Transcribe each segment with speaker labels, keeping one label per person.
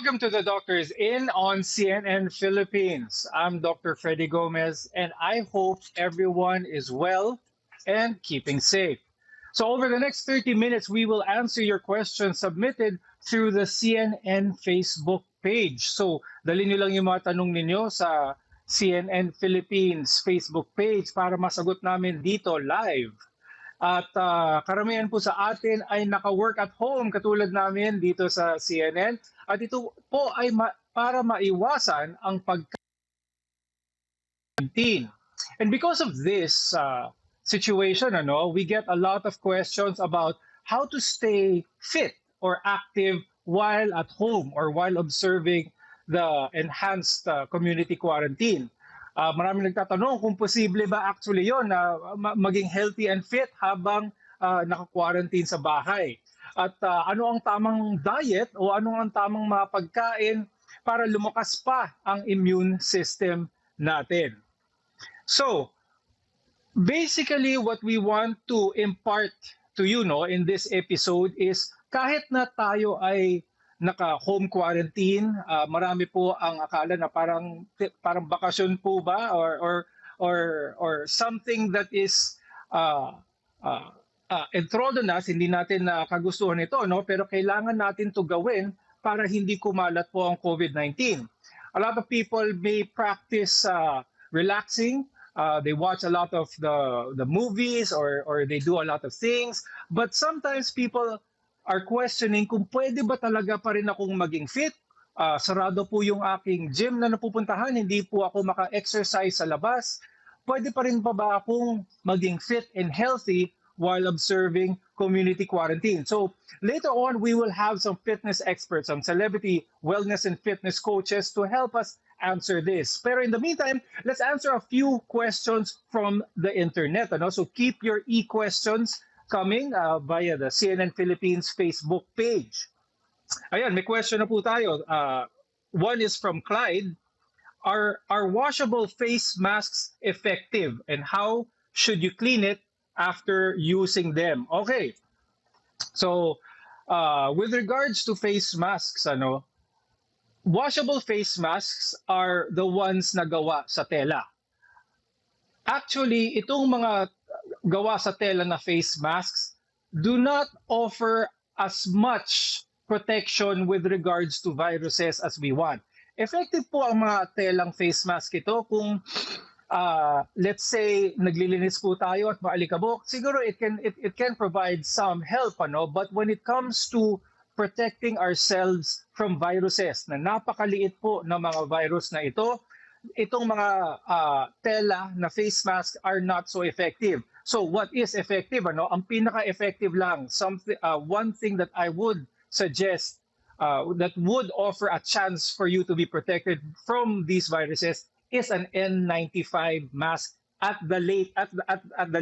Speaker 1: Welcome to the Doctors In on CNN Philippines. I'm Dr. Freddie Gomez, and I hope everyone is well and keeping safe. So, over the next 30 minutes, we will answer your questions submitted through the CNN Facebook page. So, dali nyo lang yung mga tanong ninyo sa CNN Philippines Facebook page para masagot namin dito live. At karamihan po sa atin ay naka-work at home katulad namin dito sa CNN. At ito po ay para maiwasan ang pag-19. And because of this situation, we get a lot of questions about how to stay fit or active while at home or while observing the enhanced community quarantine. Maraming nagtatanong kung posible ba actually yon na maging healthy and fit habang naka-quarantine sa bahay. At ano ang tamang diet o ano ang tamang mga pagkain para lumakas pa ang immune system natin. So, basically what we want to impart to you in this episode is kahit na tayo ay naka-home quarantine, marami po ang akala na parang bakasyon po ba or something that is enthralled us, hindi natin kagustuhan ito, pero kailangan natin to gawin para hindi kumalat po ang COVID-19. A lot of people may practice relaxing. They watch a lot of the movies or they do a lot of things, but sometimes people are questioning kung pwede ba talaga pa rin akong maging fit. Sarado po yung aking gym na napupuntahan, hindi po ako maka-exercise sa labas. Pwede pa rin ba akong maging fit and healthy while observing community quarantine? So later on, we will have some fitness experts, some celebrity wellness and fitness coaches to help us answer this. Pero in the meantime, let's answer a few questions from the internet. So keep your e-questions coming via the CNN Philippines Facebook page. Ayan, may question na po tayo. One is from Clyde. Are washable face masks effective and how should you clean it after using them? Okay. So, with regards to face masks, washable face masks are the ones na gawa sa tela. Actually, itong mga gawa sa tela na face masks do not offer as much protection with regards to viruses as we want. Effective po ang mga telang face mask ito kung let's say naglilinis po tayo at maalikabok, siguro it can provide some help, but when it comes to protecting ourselves from viruses na napakaliit po ng mga virus na ito, itong mga tela na face mask are not so effective. So what is effective? Ang pinaka-effective lang, one thing that I would suggest that would offer a chance for you to be protected from these viruses is an N95 mask at the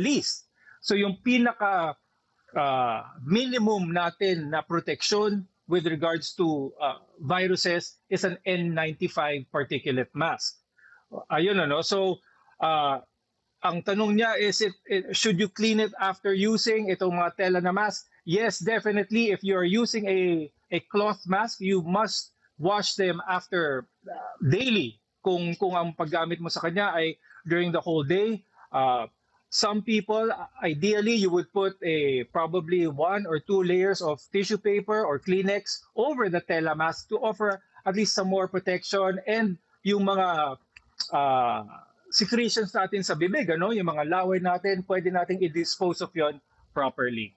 Speaker 1: least. So yung pinaka minimum natin na protection with regards to viruses is an N95 particulate mask. Ayun So ang tanong niya is should you clean it after using itong mga tela na mask? Yes, definitely. If you are using a cloth mask, you must wash them after daily. Kung ang paggamit mo sa kanya ay during the whole day. Some people, ideally, you would put probably 1 or 2 layers of tissue paper or Kleenex over the tela mask to offer at least some more protection, and yung mga secretions natin sa bibig, yung mga laway natin, pwede nating i-dispose of yon properly.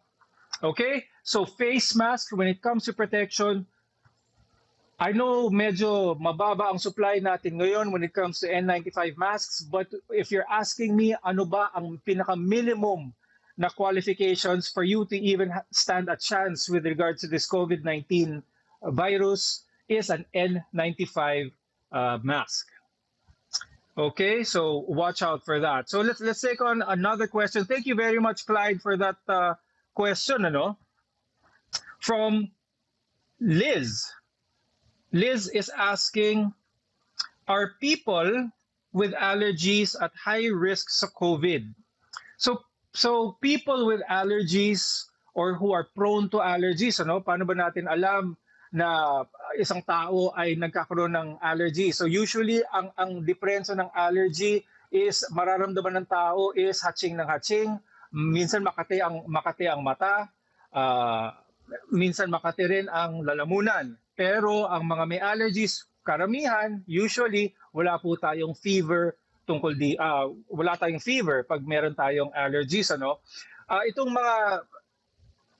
Speaker 1: Okay? So face mask, when it comes to protection, I know medyo mababa ang supply natin ngayon when it comes to N95 masks, but if you're asking me ano ba ang pinaka-minimum na qualifications for you to even stand a chance with regards to this COVID-19 virus is an N95 mask. Okay, so watch out for that. So let's take on another question. Thank you very much, Clyde, for that question. From Liz. Liz is asking, are people with allergies at high risk sa COVID? So people with allergies or who are prone to allergies, paano ba natin alam na isang tao ay nagkakaroon ng allergy. So usually ang diferensya ng allergy is mararamdaman ng tao is hatching ng hatching, minsan makati ang mata, uh, minsan makati rin ang lalamunan. Pero ang mga may allergies, karamihan, usually, wala po tayong fever wala tayong fever pag meron tayong allergies. Itong mga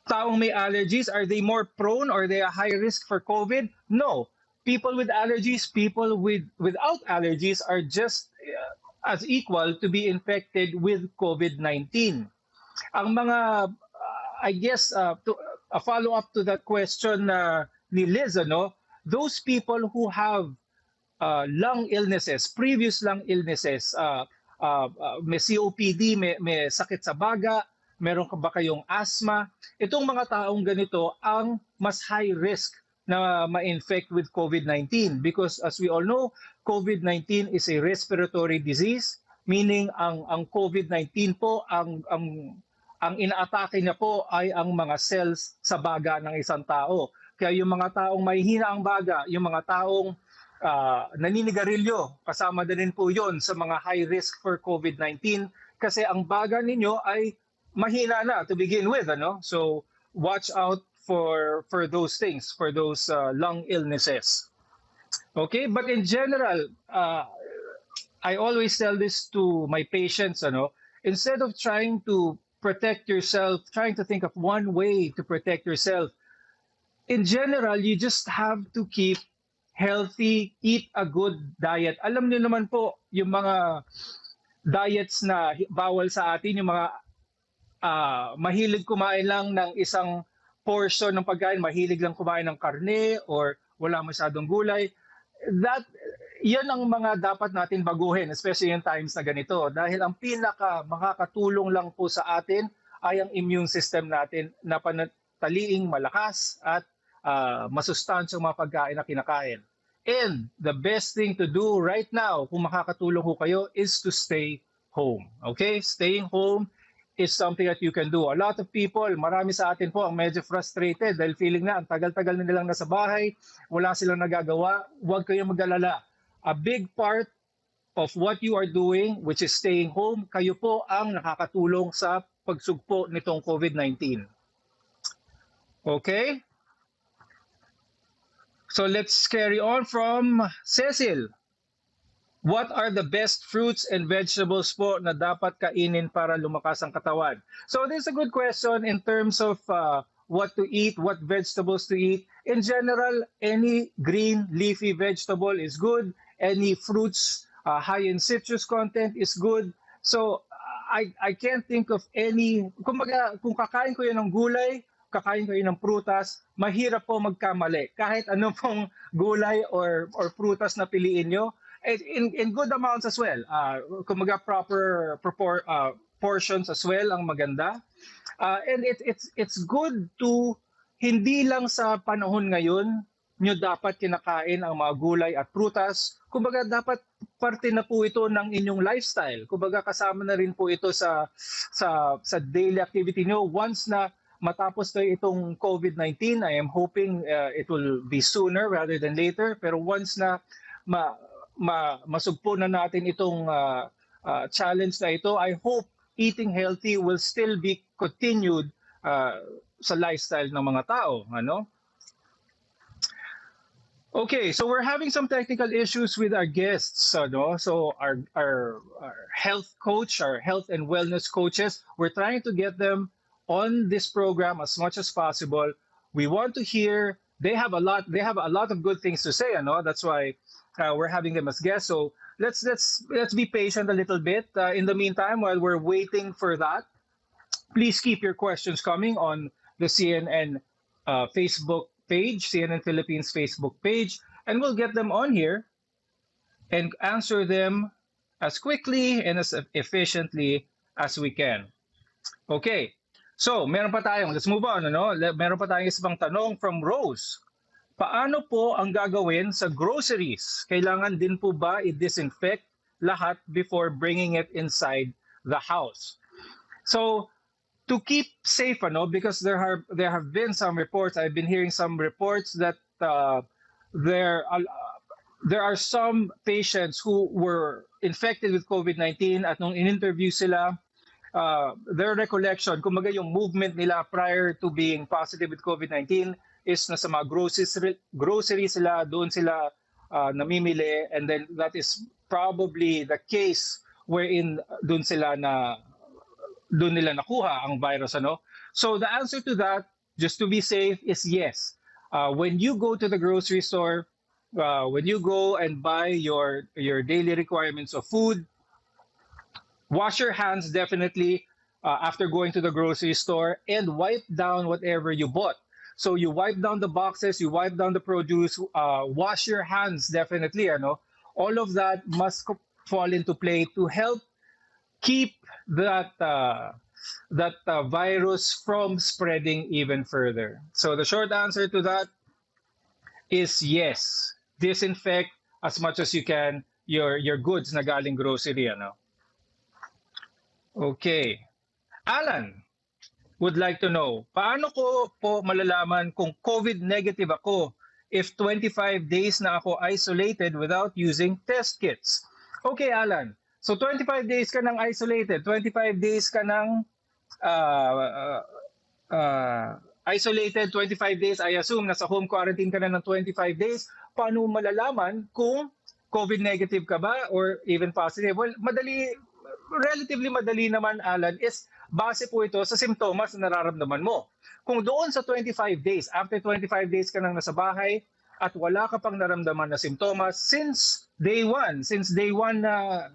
Speaker 1: taong may allergies, are they more prone or they a high risk for COVID? No. People with allergies, people without allergies are just as equal to be infected with COVID-19. Ang mga, I guess, a follow-up to that question ni Liz, those people who have lung illnesses, previous lung illnesses, may COPD, may sakit sa baga, meron ba kayong asthma, itong mga taong ganito ang mas high risk na ma-infect with COVID-19 because as we all know, COVID-19 is a respiratory disease, meaning ang COVID-19 po, ang inaatake niya po ay ang mga cells sa baga ng isang tao. Kaya yung mga taong mahihina ang baga, yung mga taong naninigarilyo, kasama din po yon sa mga high risk for COVID-19 kasi ang baga ninyo ay mahina na to begin with. So watch out for those things, for those lung illnesses. Okay, but in general, I always tell this to my patients, instead of trying to protect yourself, trying to think of one way to protect yourself, in general, you just have to keep healthy, eat a good diet. Alam niyo naman po, yung mga diets na bawal sa atin, yung mga mahilig kumain lang ng isang portion ng pagkain, mahilig lang kumain ng karne or wala masyadong gulay, yan ang mga dapat natin baguhin, especially in times na ganito. Dahil ang pinaka makakatulong lang po sa atin ay ang immune system natin na panatiliing malakas at masustansyang mga pagkain na kinakain. And the best thing to do right now, kung makakatulong ko kayo, is to stay home. Okay? Staying home is something that you can do. A lot of people, marami sa atin po ang medyo frustrated dahil feeling na ang tagal-tagal na nilang nasa bahay, wala silang nagagawa, huwag kayong mag-alala. A big part of what you are doing, which is staying home, kayo po ang nakakatulong sa pagsugpo nitong COVID-19. Okay? So let's carry on from Cecil. What are the best fruits and vegetables po na dapat kainin para lumakas ang katawan? So this is a good question in terms of what to eat, what vegetables to eat. In general, any green leafy vegetable is good. Any fruits high in citrus content is good. So I can't think of any, kumbaga, kung kakain ko yun ng gulay, kakain ko yun ng prutas, mahirap po magkamali. Kahit anong pong gulay or prutas na piliin nyo, in good amounts as well. Kumaga proper portions as well ang maganda. And it's good to hindi lang sa panahon ngayon nyo dapat kinakain ang mga gulay at prutas. Kumbaga dapat parte na po ito ng inyong lifestyle. Kumbaga kasama na rin po ito sa daily activity nyo. Once na matapos na itong COVID-19, I am hoping it will be sooner rather than later. Pero once na masugpo na natin itong challenge na ito, I hope eating healthy will still be continued sa lifestyle ng mga tao. Okay, so we're having some technical issues with our guests. So our health coach, our health and wellness coaches, we're trying to get them on this program as much as possible. We want to hear, they have a lot of good things to say. That's why we're having them as guests. So let's be patient a little bit. In the meantime, while we're waiting for that, please keep your questions coming on the CNN Facebook page, CNN Philippines Facebook page, and we'll get them on here and answer them as quickly and as efficiently as we can. Okay, so meron pa tayong, let's move on. Meron pa tayong isang tanong from Rose. Paano po ang gagawin sa groceries? Kailangan din po ba i-disinfect lahat before bringing it inside the house? So, to keep safe, because there have been some reports, I've been hearing some reports that there there are some patients who were infected with COVID-19 at nung in-interview sila, their recollection, kumbaga yung movement nila prior to being positive with COVID-19 is nasa mga grocery sila, doon sila namimili, and then that is probably the case wherein doon nila nakuha ang virus, ano? So the answer to that, just to be safe, is yes. When you go to the grocery store, when you go and buy your daily requirements of food, wash your hands definitely after going to the grocery store, and wipe down whatever you bought. So you wipe down the boxes, you wipe down the produce, wash your hands definitely. Ano? All of that must fall into play to help keep that virus from spreading even further. So the short answer to that is yes. Disinfect as much as you can your goods na galing grocery, ano. Okay. Alan would like to know, paano ko po malalaman kung COVID negative ako if 25 days na ako isolated without using test kits? Okay, Alan. So 25 days ka nang isolated, 25 days ka nang isolated, 25 days, I assume nasa home quarantine ka na ng 25 days. Paano malalaman kung COVID negative ka ba or even positive? Well, relatively madali naman, Alan, is base po ito sa simptomas na nararamdaman mo. Kung doon sa 25 days, after 25 days ka nang nasa bahay at wala ka pang naramdaman na simptomas since day 1 na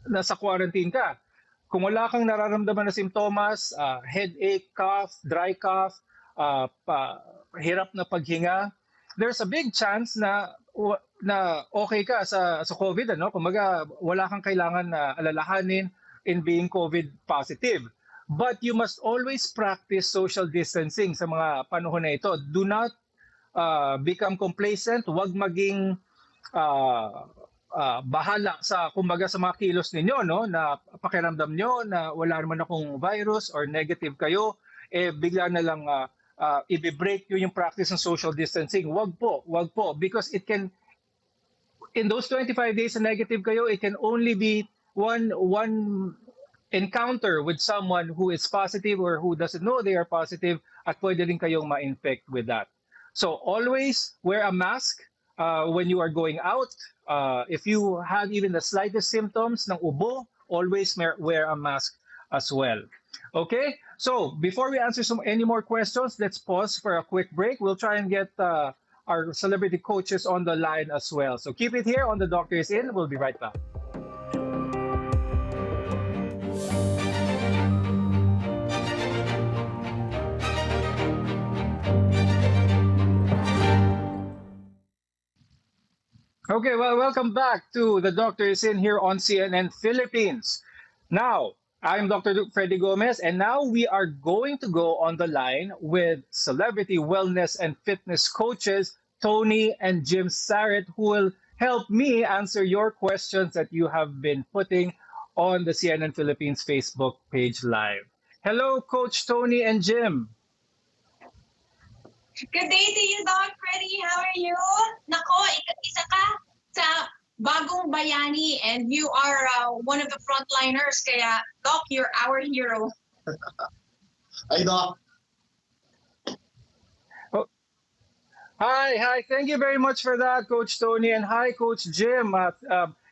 Speaker 1: nasa quarantine ka, kung wala kang nararamdaman na simptomas, headache, cough, dry cough, hirap na paghinga, there's a big chance na okay ka sa COVID, ano? Kumaga wala kang kailangan na alalahanin in being COVID positive. But you must always practice social distancing sa mga panahon na ito. Do not become complacent, huwag maging bahala sa kumbaga sa mga kilos ninyo, no, na pakiramdam nyo na wala naman akong virus or negative kayo, bigla na lang i-break nyo yung practice ng social distancing. Wag po, because it can, in those 25 days na negative kayo, it can only be one encounter with someone who is positive or who doesn't know they are positive, at pwede rin kayong ma-infect with that. So always wear a mask when you are going out. If you have even the slightest symptoms ng ubo, always wear a mask as well. Okay, so before we answer any more questions, let's pause for a quick break. We'll try and get our celebrity coaches on the line as well. So keep it here on The Doctor Is In. We'll be right back. Okay, well, welcome back to The Doctor Is In here on CNN Philippines. Now, I'm Dr. Freddie Gomez, and now we are going to go on the line with celebrity wellness and fitness coaches, Toni and Jim Saret, who will help me answer your questions that you have been putting on the CNN Philippines Facebook page live. Hello, Coach Toni and Jim.
Speaker 2: Good day to you, Doc Freddie. How are you? Nako, isa ka sa bagong bayani, and you are one of the frontliners. Kaya, Doc, you're our hero.
Speaker 3: Hi, Doc.
Speaker 1: Oh. Hi. Thank you very much for that, Coach Toni, and hi, Coach Jim.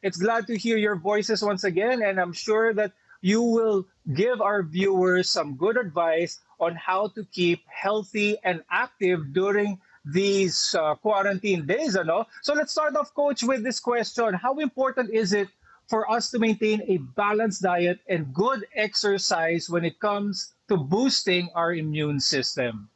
Speaker 1: It's glad to hear your voices once again, and I'm sure that you will give our viewers some good advice on how to keep healthy and active during these quarantine days, ano? So let's start off, Coach, with this question. How important is it for us to maintain a balanced diet and good exercise when it comes to boosting our immune system?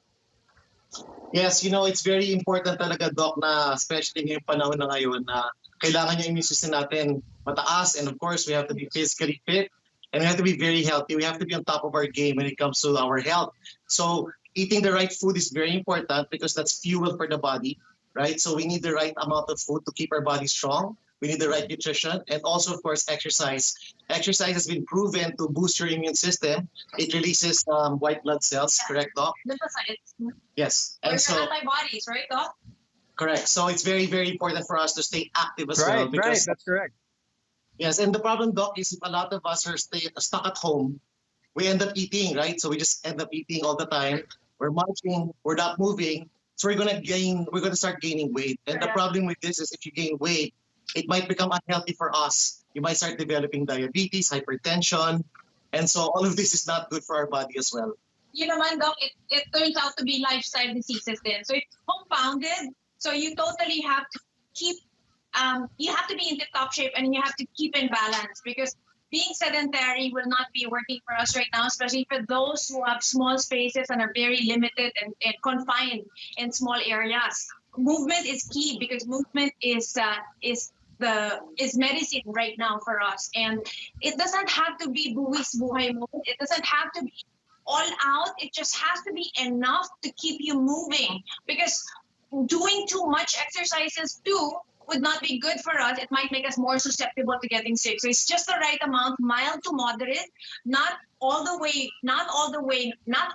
Speaker 3: Yes, it's very important talaga, Doc, na especially ngayong panahon na ngayon na kailangan yung immune system natin mataas, and of course, we have to be physically fit. And we have to be very healthy. We have to be on top of our game when it comes to our health. So eating the right food is very important because that's fuel for the body, right? So we need the right amount of food to keep our body strong. We need the right nutrition, and also, of course, exercise. Exercise has been proven to boost your immune system. It releases white blood cells, correct, Doc?
Speaker 2: Lymphocytes.
Speaker 3: Yes.
Speaker 2: Or
Speaker 3: And
Speaker 2: your antibodies, right, Doc?
Speaker 3: Correct. So it's very, very important for us to stay active as well.
Speaker 1: Right,
Speaker 3: Because
Speaker 1: that's correct.
Speaker 3: yes, and the problem, Doc, is if a lot of us are stuck at home, we end up eating, right? So we just end up eating all the time. We're munching, we're not moving. So we're gonna start gaining weight. And the problem with this is if you gain weight, it might become unhealthy for us. You might start developing diabetes, hypertension. And so all of this is not good for our body as well.
Speaker 2: Yun naman, Doc, it turns out to be lifestyle diseases then. So it's compounded. So you totally have to keep, you have to be in the top shape and you have to keep in balance because being sedentary will not be working for us right now, especially for those who have small spaces and are very limited and confined in small areas. Movement is key because movement is medicine right now for us, and it doesn't have to be buwis buhay mode. It doesn't have to be all out. It just has to be enough to keep you moving because doing too much exercises too would not be good for us. It might make us more susceptible to getting sick. So it's just the right amount, mild to moderate, not all the way, not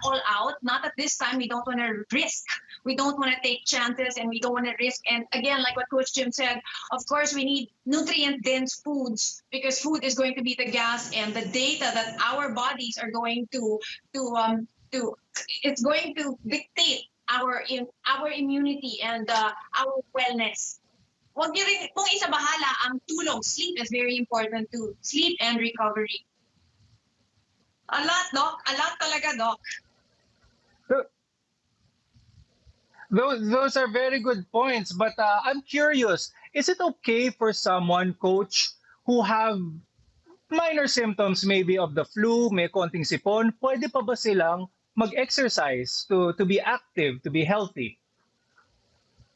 Speaker 2: all out. Not at this time. We don't want to risk. We don't want to take chances and we don't want to risk. And again, like what Coach Jim said, of course, we need nutrient-dense foods because food is going to be the gas and the data that our bodies are going to it's going to dictate our immunity and our wellness. Huwag niyo rin kung isa bahala ang tulog. Sleep is very important too. Sleep and recovery. A lot, Doc. A lot talaga, Doc.
Speaker 1: Those are very good points, but I'm curious, is it okay for someone, coach, who have minor symptoms maybe of the flu, may konting sipon, pwede pa ba silang mag-exercise to be active, to be healthy?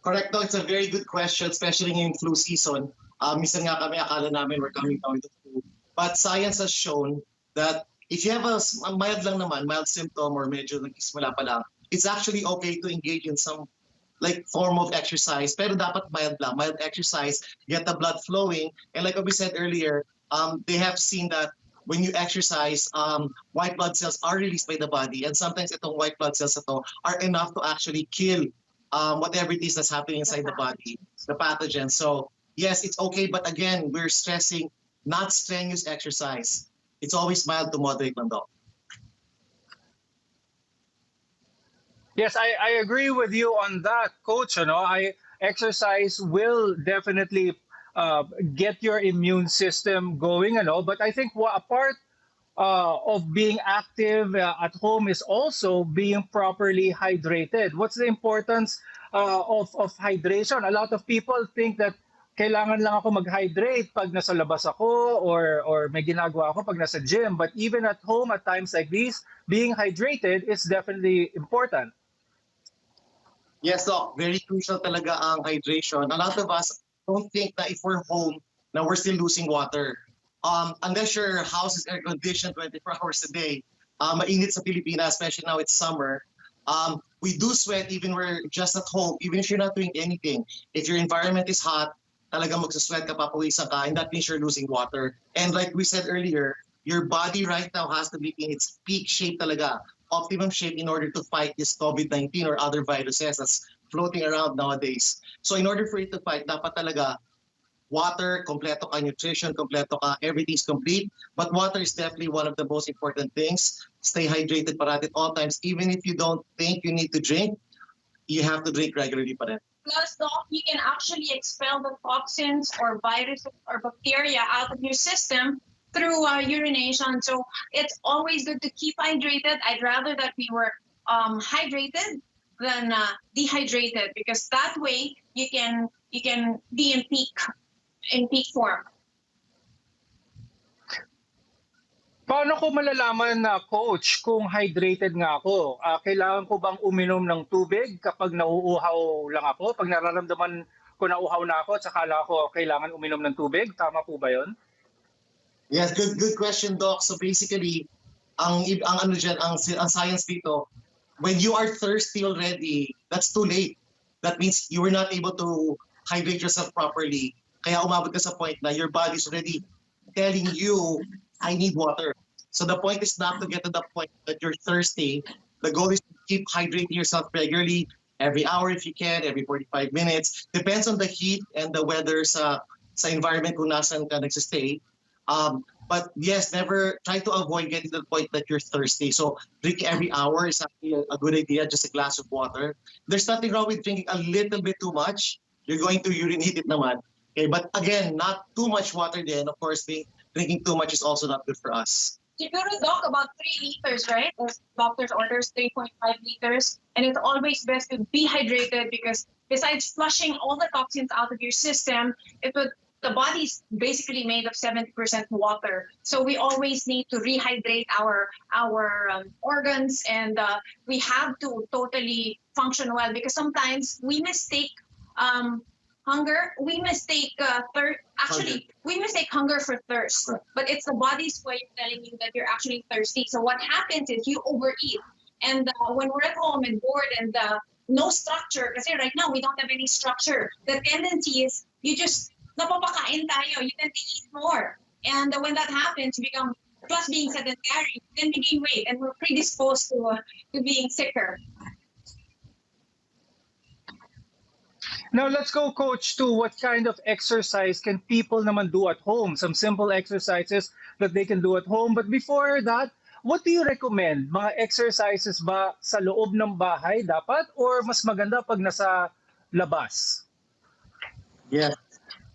Speaker 3: Correct, no, it's a very good question, especially in flu season. Minsan nga kami, akala namin we're coming down with the flu. But science has shown that if you have a mild lang naman, mild symptom or medyo nagsisimula pa lang, it's actually okay to engage in some like form of exercise. Pero dapat mild lang, mild exercise, get the blood flowing. And like we said earlier, they have seen that when you exercise, white blood cells are released by the body. And sometimes itong white blood cells ito are enough to actually kill whatever it is that's happening inside the body, the pathogen. So yes, it's okay. But again, we're stressing not strenuous exercise. It's always mild to moderate lang daw.
Speaker 1: Yes, I agree with you on that, coach. Exercise will definitely get your immune system going, but I think a part of being active at home is also being properly hydrated. What's the importance of hydration? A lot of people think that kailangan lang ako mag-hydrate pag nasa labas ako or may ginagawa ako pag nasa gym. But even at home at times like these, being hydrated is definitely important.
Speaker 3: Yes, Doc, very crucial talaga ang hydration. A lot of us don't think that if we're home, na we're still losing water. Unless your house is air conditioned 24 hours a day, mainit sa Pilipinas, especially now it's summer. We do sweat even we're just at home, even if you're not doing anything. If your environment is hot, talagang magsusweat ka, papawisan ka, and that means you're losing water. And like we said earlier, your body right now has to be in its peak shape talaga, optimum shape in order to fight this COVID-19 or other viruses that's floating around nowadays. So in order for it to fight, dapat talaga water, kompleto ka, nutrition, kompleto ka, everything's complete. But water is definitely one of the most important things. Stay hydrated parati at all times. Even if you don't think you need to drink, you have to drink regularly pa rin.
Speaker 2: Plus, Doc, you can actually expel the toxins or viruses or bacteria out of your system through urination. So it's always good to keep hydrated. I'd rather that we were hydrated than dehydrated because that way you can be in peak form.
Speaker 1: Paano ko malalaman na, coach, kung hydrated nga ako? Kailangan ko bang uminom ng tubig kapag nauuhaw lang ako? Pag nararamdaman ko nauuhaw na ako, saka ako kailangan uminom ng tubig? Tama po ba yun?
Speaker 3: Yes, good question, Doc. So basically, ang science dito, when you are thirsty already, that's too late. That means you were not able to hydrate yourself properly. Kaya umabot ka sa point na your body's already telling you, I need water. So the point is not to get to the point that you're thirsty. The goal is to keep hydrating yourself regularly. every hour if you can, every 45 minutes. Depends on the heat and the weather sa environment kung nasan ka nagsistay. But yes, never try to avoid getting to the point that you're thirsty. So drinking every hour is actually a good idea, just a glass of water. There's nothing wrong with drinking a little bit too much. You're going to urinate it naman. Okay, but again, not too much water then. Of course, drinking too much is also not good for us.
Speaker 2: Siguro, Doc, about 3 liters, right? The doctor's orders 3.5 liters. And it's always best to be hydrated because besides flushing all the toxins out of your system, the body's basically made of 70% water. So we always need to rehydrate our organs, and we have to totally function well because sometimes we mistake hunger. We mistake we mistake hunger for thirst.
Speaker 3: Right.
Speaker 2: But it's the body's way of telling you that you're actually thirsty. So what happens is you overeat. And when we're at home and bored and no structure, kasi right now we don't have any structure, the tendency is you just napapakain tayo. You tend to eat more. And when that happens, you become, plus being sedentary, then we gain weight and we're predisposed to being sicker.
Speaker 1: Now let's go, coach, to what kind of exercise can people naman do at home? Some simple exercises that they can do at home. But before that, what do you recommend? Mga exercises ba sa loob ng bahay dapat or mas maganda pag nasa labas?
Speaker 3: Yes.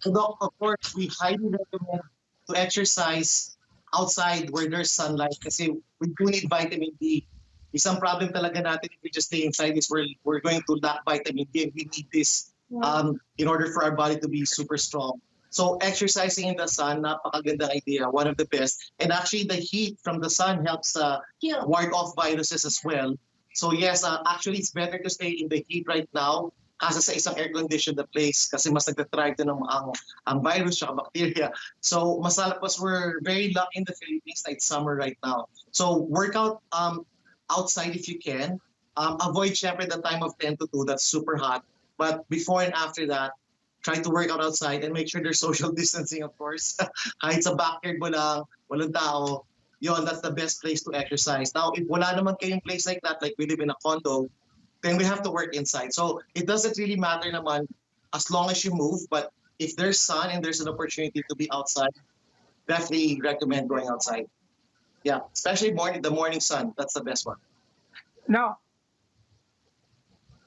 Speaker 3: So, Doc, of course, we highly recommend to exercise outside where there's sunlight kasi we do need vitamin D. Isang problem talaga natin if we just stay inside is we're going to lack vitamin D and we need this in order for our body to be super strong. So exercising in the sun, napakagandang idea, one of the best. And actually the heat from the sun helps ward off viruses as well. So yes, actually it's better to stay in the heat right now kasa sa isang air-conditioned na place kasi mas nagtatribe din ang virus at bacteria. So mas we're very lucky in the Philippines that it's summer right now. So workout outside if you can. Avoid syempre the time of 10 to 2, that's super hot. But before and after that, try to work out outside and make sure there's social distancing, of course. Kahit sa backyard mo lang, walang tao, yun, that's the best place to exercise. Now, if wala naman kayong place like that, like we live in a condo, then we have to work inside. So it doesn't really matter naman as long as you move, but if there's sun and there's an opportunity to be outside, definitely recommend going outside. Yeah, especially the morning sun, that's the best one.
Speaker 1: Now,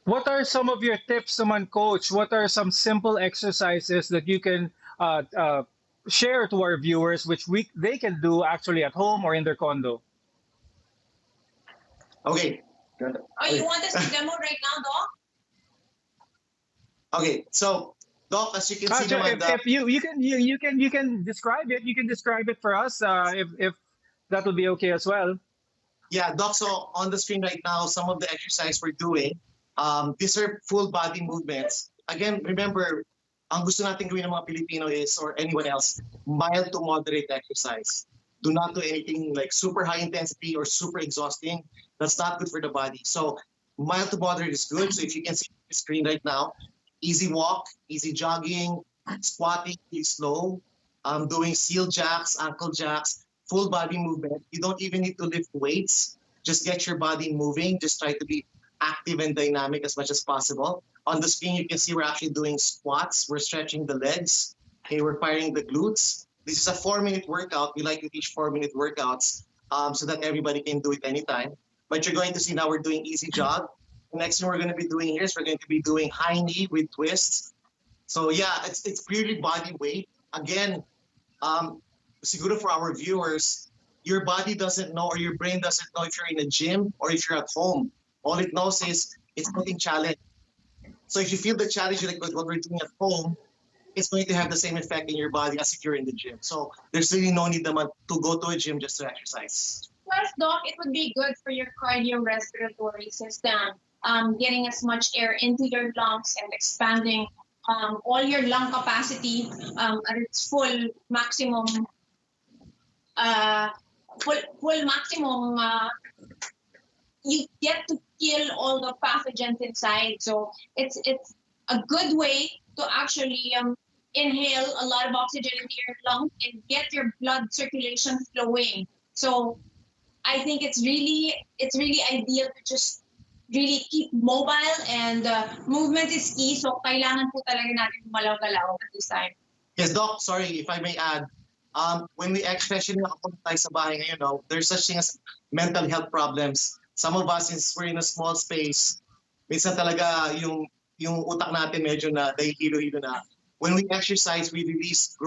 Speaker 1: what are some of your tips naman, coach? What are some simple exercises that you can share to our viewers which they can do actually at home or in their condo?
Speaker 3: Okay.
Speaker 2: Oh, you want us to demo right now, Doc?
Speaker 3: Okay, so Doc, as you can see,
Speaker 1: If you can describe it, you can describe it for us if that would be okay as well.
Speaker 3: Yeah, Doc, so on the screen right now, some of the exercise we're doing, these are full body movements. Again, remember, ang gusto natin gawin ng mga Pilipino is, or anyone else, mild to moderate exercise. Do not do anything like super high intensity or super exhausting. That's not good for the body. So mild to moderate is good. So if you can see the screen right now, easy walk, easy jogging, squatting, really slow, doing seal jacks, ankle jacks, full body movement. You don't even need to lift weights. Just get your body moving. Just try to be active and dynamic as much as possible. On the screen, you can see we're actually doing squats. We're stretching the legs. Okay, we're firing the glutes. This is a 4-minute workout. We like to teach 4-minute workouts so that everybody can do it anytime. But you're going to see now we're doing easy jog. The next thing we're going to be doing here is we're going to be doing high knee with twists. So yeah, it's purely body weight. Again, siguro for our viewers, your body doesn't know or your brain doesn't know if you're in a gym or if you're at home. All it knows is it's putting challenge. So if you feel the challenge like what we're doing at home, it's going to have the same effect in your body as if you're in the gym. So there's really no need naman to go to a gym just to exercise.
Speaker 2: Plus, Doc, it would be good for your cardiorespiratory system, getting as much air into your lungs and expanding all your lung capacity at its full maximum. You get to kill all the pathogens inside. So it's a good way to actually inhale a lot of oxygen into your lungs and get your blood circulation flowing. So I think it's really ideal to just really keep mobile, and movement is key. So kailangan po talaga natin gumalaw-galaw at this time.
Speaker 3: Yes, Doc, sorry if I may add. When we especially nakapunta tayo sa bahay ngayon, no, there's such thing as mental health problems. Some of us, since we're in a small space, minsan talaga yung utak natin medyo na dahil-hilo-hilo na. When we exercise, we release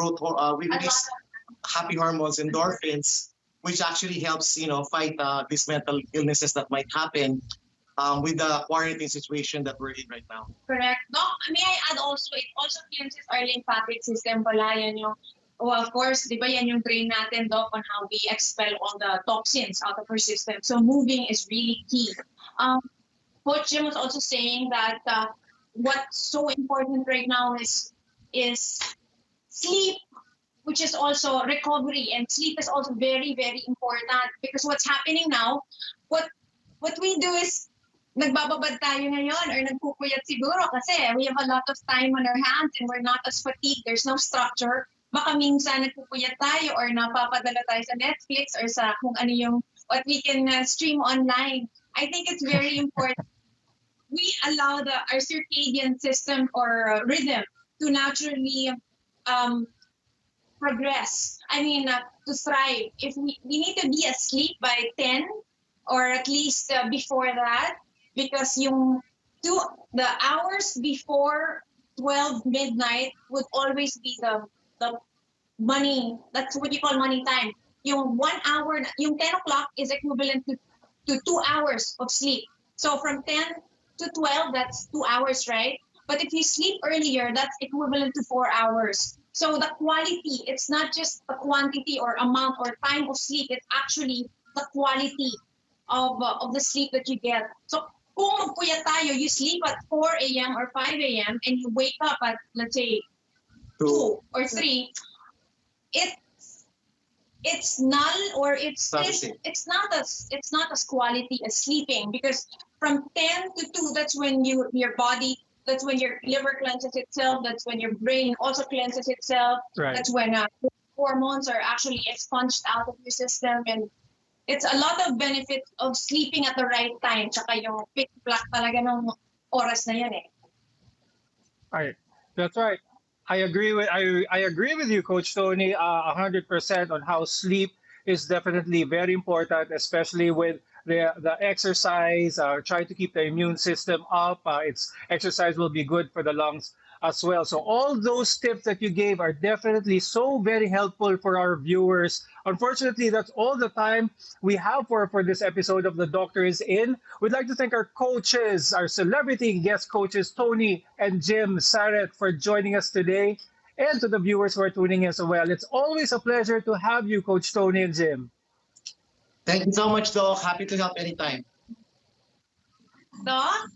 Speaker 3: happy hormones, endorphins, which actually helps, fight these mental illnesses that might happen with the quarantine situation that we're in right now.
Speaker 2: Correct. Doc, may I add also, it also cleanses our lymphatic system pala. Yan yung, well, of course, di ba yan yung brain natin, Doc, on how we expel all the toxins out of our system. So moving is really key. Coach Jim was also saying that what's so important right now is sleep, which is also recovery, and sleep is also very, very important, because what's happening now, what we do is nagbababad tayo ngayon or nagpupuyat siguro kasi we have a lot of time on our hands and we're not as fatigued. There's no structure. Baka minsan nagpupuyat tayo or napapadala tayo sa Netflix or sa kung ano yung what we can stream online. I think it's very important we allow our circadian system or rhythm to naturally progress. I mean, to thrive. If we need to be asleep by 10 or at least before that, because the hours before 12 midnight would always be the money. That's what you call money time. Yung 1 hour, yung 10 o'clock is equivalent to 2 hours of sleep. So from 10 to 12, that's 2 hours, right? But if you sleep earlier, that's equivalent to 4 hours. So the quality, it's not just the quantity or amount or time of sleep, it's actually the quality of the sleep that you get. So kung magpuyat tayo, you sleep at 4 a.m. or 5 a.m. and you wake up at, let's say, 2 or 3, it's null, or it's not as quality as sleeping, because from 10 to 2, that's when your body, that's when your liver cleanses itself, that's when your brain also cleanses itself.
Speaker 1: Right.
Speaker 2: That's when hormones are actually expunged out of your system, and it's a lot of benefits of sleeping at the right time. Tsaka yung pick black talaga ng oras na yan eh.
Speaker 1: All right, that's right. I agree with you, Coach Tony, 100% on how sleep is definitely very important, especially with the exercise. Try to keep the immune system up. Exercise will be good for the lungs as well. So all those tips that you gave are definitely so very helpful for our viewers. Unfortunately, that's all the time we have for this episode of The Doctor Is In. We'd like to thank our coaches, our celebrity guest coaches, Toni and Jim Saret, for joining us today, and to the viewers who are tuning in as well. It's always a pleasure to have you, Coach Toni and Jim.
Speaker 3: Thank you so much, Doc. Happy to help anytime.
Speaker 2: Doc?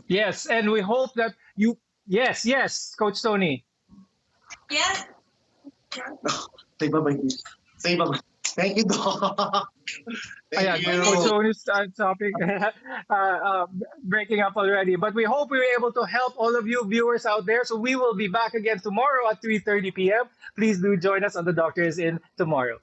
Speaker 1: Yes, and we hope that you... Yes, Coach Toni.
Speaker 2: Yes.
Speaker 3: Say bye-bye. Say bye-bye. Thank you, Doc. Thank you.
Speaker 1: Coach Tony's topic breaking up already. But we hope we were able to help all of you viewers out there. So we will be back again tomorrow at 3:30 p.m. Please do join us on The Doctor Is In tomorrow.